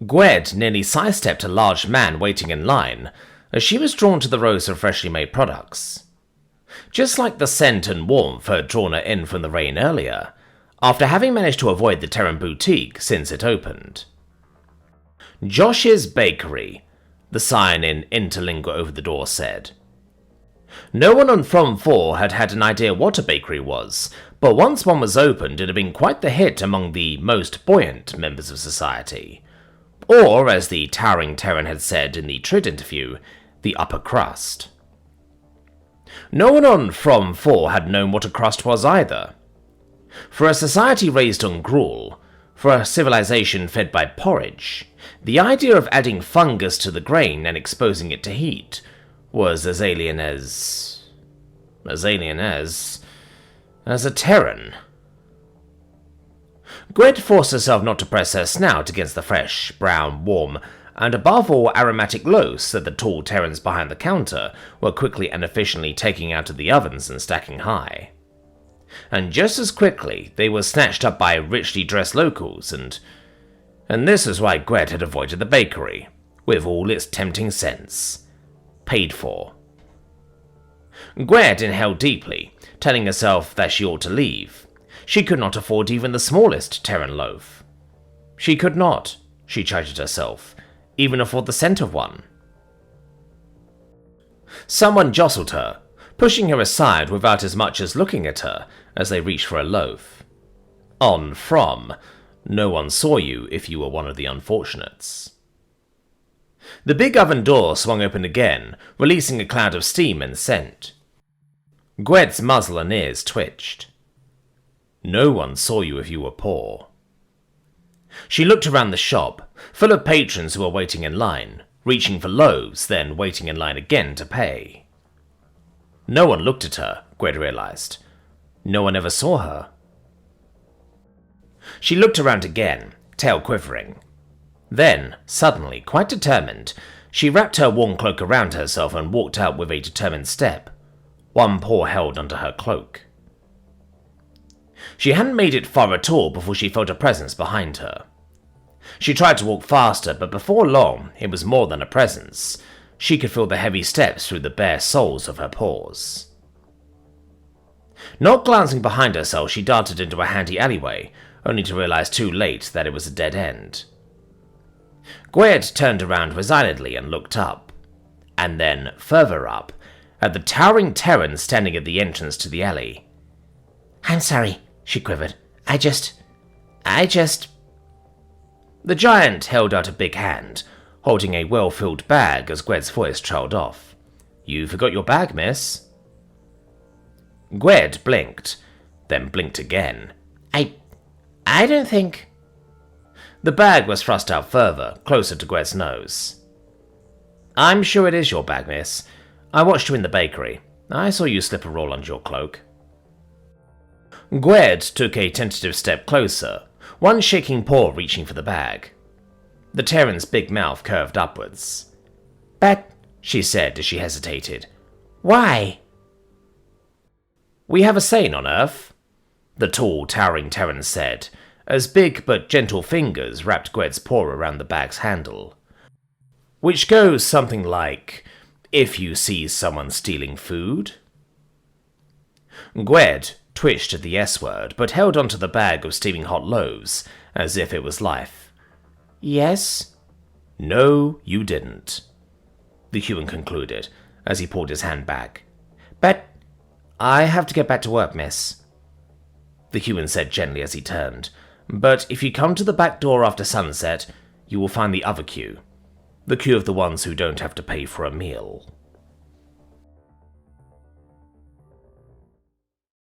Gwed nearly sidestepped a large man waiting in line as she was drawn to the rows of freshly made products. Just like the scent and warmth had drawn her in from the rain earlier, after having managed to avoid the Terran boutique since it opened. Josh's Bakery, the sign in interlingua over the door said. No one on From 4 had had an idea what a bakery was, but once one was opened it had been quite the hit among the most buoyant members of society. Or, as the towering Terran had said in the Tshirt interview, the upper crust. No one on From 4 had known what a crust was either. For a society raised on gruel, for a civilization fed by porridge, the idea of adding fungus to the grain and exposing it to heat was as alien as a Terran. Gwed forced herself not to press her snout against the fresh, brown, warm, and above all aromatic loaves that the tall Terrans behind the counter were quickly and efficiently taking out of the ovens and stacking high. And just as quickly they were snatched up by richly dressed locals, and this is why Gwed had avoided the bakery, with all its tempting scents. Paid for. Gwed inhaled deeply, telling herself that she ought to leave. She could not afford even the smallest Terran loaf. She could not, she chided herself, even afford the scent of one. Someone jostled her, pushing her aside without as much as looking at her as they reached for a loaf. On From, no one saw you if you were one of the unfortunates. The big oven door swung open again, releasing a cloud of steam and scent. Gwed's muzzle and ears twitched. No one saw you if you were poor. She looked around the shop, full of patrons who were waiting in line, reaching for loaves, then waiting in line again to pay. No one looked at her, Gwed realized. No one ever saw her. She looked around again, tail quivering. Then, suddenly, quite determined, she wrapped her warm cloak around herself and walked out with a determined step, one paw held under her cloak. She hadn't made it far at all before she felt a presence behind her. She tried to walk faster, but before long, it was more than a presence. She could feel the heavy steps through the bare soles of her paws. Not glancing behind herself, she darted into a handy alleyway, only to realize too late that it was a dead end. Gwed turned around resignedly and looked up, and then further up, at the towering Terran standing at the entrance to the alley. "I'm sorry," she quivered. I just... The giant held out a big hand, holding a well-filled bag as Gwed's voice trailed off. "You forgot your bag, miss." Gwed blinked, then blinked again. I don't think... The bag was thrust out further, closer to Gwed's nose. "I'm sure it is your bag, miss. I watched you in the bakery. I saw you slip a roll under your cloak." Gwed took a tentative step closer, one shaking paw reaching for the bag. The Terran's big mouth curved upwards. "But," she said as she hesitated, "why?" "We have a saying on Earth," the tall, towering Terran said, as big but gentle fingers wrapped Gwed's paw around the bag's handle, which goes something like, "If you see someone stealing food." Gwed twitched at the S-word, but held onto the bag of steaming hot loaves, as if it was life. "Yes?" "No, you didn't," the human concluded, as he pulled his hand back. "But I have to get back to work, miss," the human said gently as he turned. "But if you come to the back door after sunset, you will find the other queue. The queue of the ones who don't have to pay for a meal."